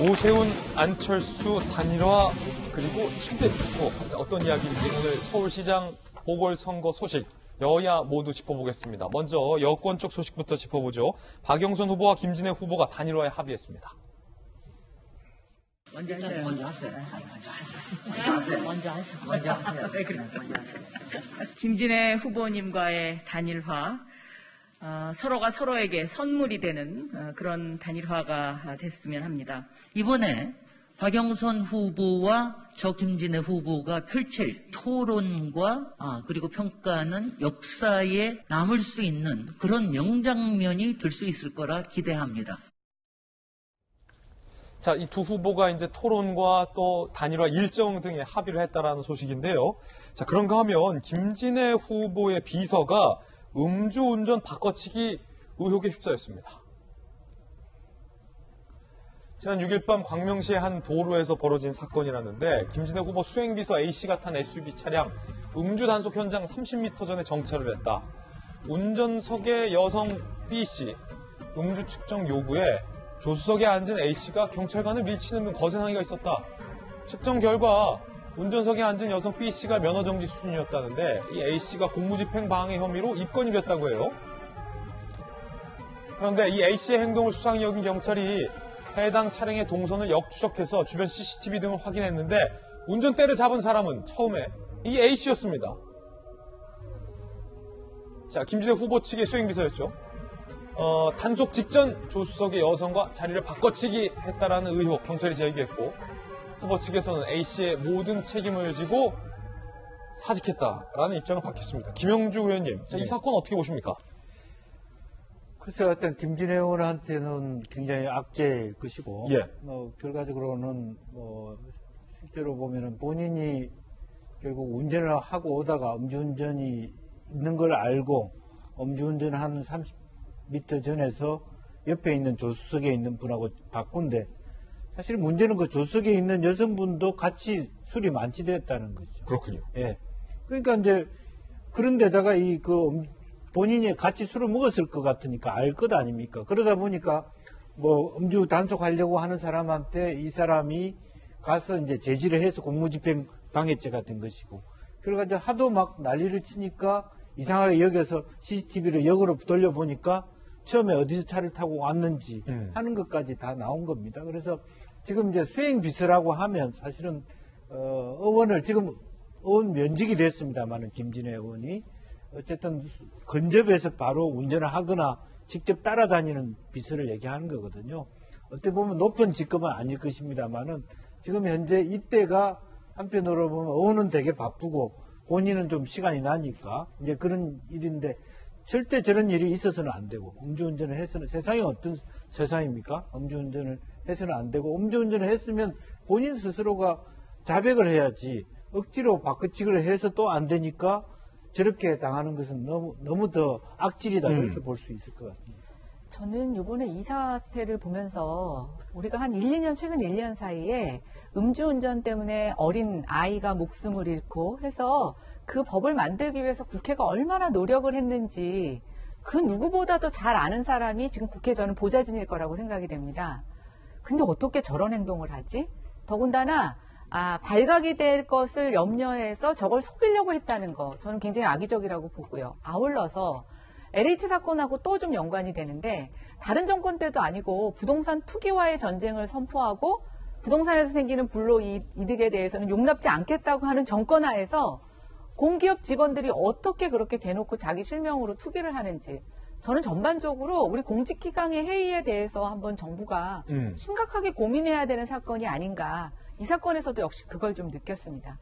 오세훈, 안철수 단일화 그리고 10대 축구 어떤 이야기인지 오늘 서울시장 보궐선거 소식 여야 모두 짚어보겠습니다. 먼저 여권 쪽 소식부터 짚어보죠. 박영선 후보와 김진애 후보가 단일화에 합의했습니다. 먼저 하세요. 김진애 후보님과의 단일화, 서로가 서로에게 선물이 되는 그런 단일화가 됐으면 합니다. 이번에 박영선 후보와 저 김진애 후보가 펼칠 토론과 그리고 평가는 역사에 남을 수 있는 그런 명장면이 될 수 있을 거라 기대합니다. 자, 이 두 후보가 이제 토론과 또 단일화 일정 등에 합의를 했다라는 소식인데요. 자, 그런가 하면 김진애 후보의 비서가 음주운전 바꿔치기 의혹에 휩싸였습니다. 지난 6일 밤 광명시의 한 도로에서 벌어진 사건이라는데 김진애 후보 수행비서 A씨가 탄 SUV 차량 음주 단속 현장 30m 전에 정차를 했다. 운전석의 여성 B씨 음주 측정 요구에 조수석에 앉은 A씨가 경찰관을 밀치는 등 거센 항의가 있었다. 측정 결과 운전석에 앉은 여성 B씨가 면허정지 수준이었다는데 이 A씨가 공무집행 방해 혐의로 입건이됐다고 해요. 그런데 이 A씨의 행동을 수상히 여긴 경찰이 해당 차량의 동선을 역추적해서 주변 CCTV 등을 확인했는데 운전대를 잡은 사람은 처음에 이 A씨였습니다. 자, 김진애 후보 측의 수행비서였죠. 단속 직전 조수석의 여성과 자리를 바꿔치기 했다라는 의혹 경찰이 제기했고 후보 측에서는 A씨의 모든 책임을 지고 사직했다라는 입장을 밝혔습니다. 김영주 의원님, 자, 이 사건 어떻게 보십니까? 글쎄요, 일단 김진애 의원한테는 굉장히 악재일 것이고, 예. 결과적으로는 실제로 보면은 본인이 결국 운전을 하고 오다가 음주운전이 있는 걸 알고 음주운전 한 30m 전에서 옆에 있는 조수석에 있는 분하고 바꾼데 사실 문제는 그 조수석에 있는 여성분도 같이 술이 만취되었다는 거죠. 그렇군요. 예. 그러니까 이제 그런데다가 본인이 같이 술을 먹었을 것 같으니까 알 것 아닙니까? 그러다 보니까 음주 단속하려고 하는 사람한테 이 사람이 가서 이제 제지를 해서 공무집행 방해죄가 된 것이고, 그래가지고 하도 막 난리를 치니까 이상하게 여겨서 CCTV를 역으로 돌려보니까 처음에 어디서 차를 타고 왔는지 하는 것까지 다 나온 겁니다. 그래서 지금 이제 수행비서라고 하면 사실은 의원을 지금 의원 면직이 됐습니다만은 김진애 의원이 어쨌든 근접해서 바로 운전을 하거나 직접 따라다니는 비서를 얘기하는 거거든요. 어떻게 보면 높은 직급은 아닐 것입니다만은 지금 현재 이때가 한편으로 보면 의원은 되게 바쁘고 본인은 좀 시간이 나니까 이제 그런 일인데 절대 저런 일이 있어서는 안 되고 음주운전을 해서는 세상이 어떤 세상입니까? 음주운전을 해서는 안 되고 음주운전을 했으면 본인 스스로가 자백을 해야지 억지로 바꿔치기를 해서 또 안 되니까 저렇게 당하는 것은 너무 더 악질이다 그렇게 볼 수 있을 것 같습니다. 저는 이번에 이 사태를 보면서 우리가 한 최근 1년 사이에 음주운전 때문에 어린 아이가 목숨을 잃고 해서 그 법을 만들기 위해서 국회가 얼마나 노력을 했는지 그 누구보다도 잘 아는 사람이 지금 국회 저는 보좌진일 거라고 생각이 됩니다. 근데 어떻게 저런 행동을 하지? 더군다나 발각이 될 것을 염려해서 저걸 속이려고 했다는 거 저는 굉장히 악의적이라고 보고요. 아울러서 LH 사건하고 또 좀 연관이 되는데 다른 정권 때도 아니고 부동산 투기와의 전쟁을 선포하고 부동산에서 생기는 불로이득에 대해서는 용납지 않겠다고 하는 정권 하에서 공기업 직원들이 어떻게 그렇게 대놓고 자기 실명으로 투기를 하는지 저는 전반적으로 우리 공직기강의 해이에 대해서 한번 정부가 심각하게 고민해야 되는 사건이 아닌가. 이 사건에서도 역시 그걸 좀 느꼈습니다.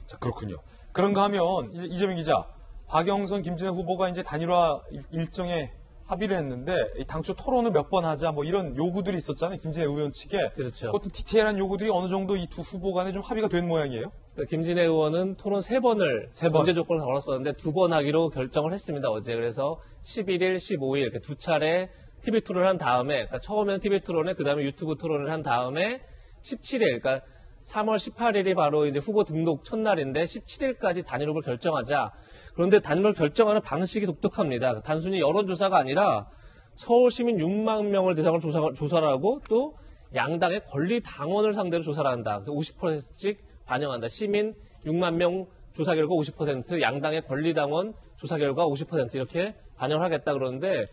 자, 그렇군요. 그런가 하면 이재명 기자, 박영선, 김진애 후보가 이제 단일화 일정에 합의를 했는데 당초 토론을 몇 번 하자 이런 요구들이 있었잖아요. 김진애 의원 측에. 그렇죠. 그것도 디테일한 요구들이 어느 정도 이 두 후보 간에 좀 합의가 된 모양이에요. 김진애 의원은 토론 3번을 문제 조건을 걸었었는데 2번 하기로 결정을 했습니다. 어제. 그래서 11일, 15일 이렇게 두 차례 TV 토론을 한 다음에 그러니까 처음에는 TV 토론에 그다음에 유튜브 토론을 한 다음에 17일 그러니까 3월 18일이 바로 이제 후보 등록 첫날인데 17일까지 단일 후보를 결정하자. 그런데 단일 후보를 결정하는 방식이 독특합니다. 단순히 여론조사가 아니라 서울 시민 6만 명을 대상으로 조사를 하고 또 양당의 권리 당원을 상대로 조사를 한다. 그래서 50%씩 반영한다. 시민 6만 명 조사 결과 50%, 양당의 권리 당원 조사 결과 50% 이렇게 반영을 하겠다 그러는데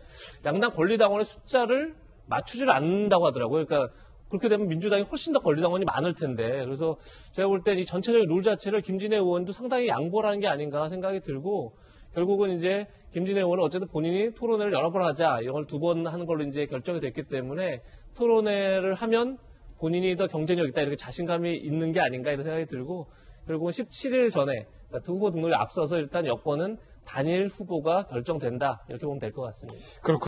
양당 권리 당원의 숫자를 맞추질 않는다고 하더라고요. 그러니까 그렇게 되면 민주당이 훨씬 더 권리당원이 많을 텐데 그래서 제가 볼 땐 이 전체적인 룰 자체를 김진애 의원도 상당히 양보를 하는 게 아닌가 생각이 들고 결국은 이제 김진애 의원은 어쨌든 본인이 토론회를 여러 번 하자 이런 걸 2번 하는 걸로 이제 결정이 됐기 때문에 토론회를 하면 본인이 더 경쟁력 있다 이렇게 자신감이 있는 게 아닌가 이런 생각이 들고 결국은 17일 전에 그러니까 후보 등록에 앞서서 일단 여권은 단일 후보가 결정된다 이렇게 보면 될 것 같습니다. 그렇군요.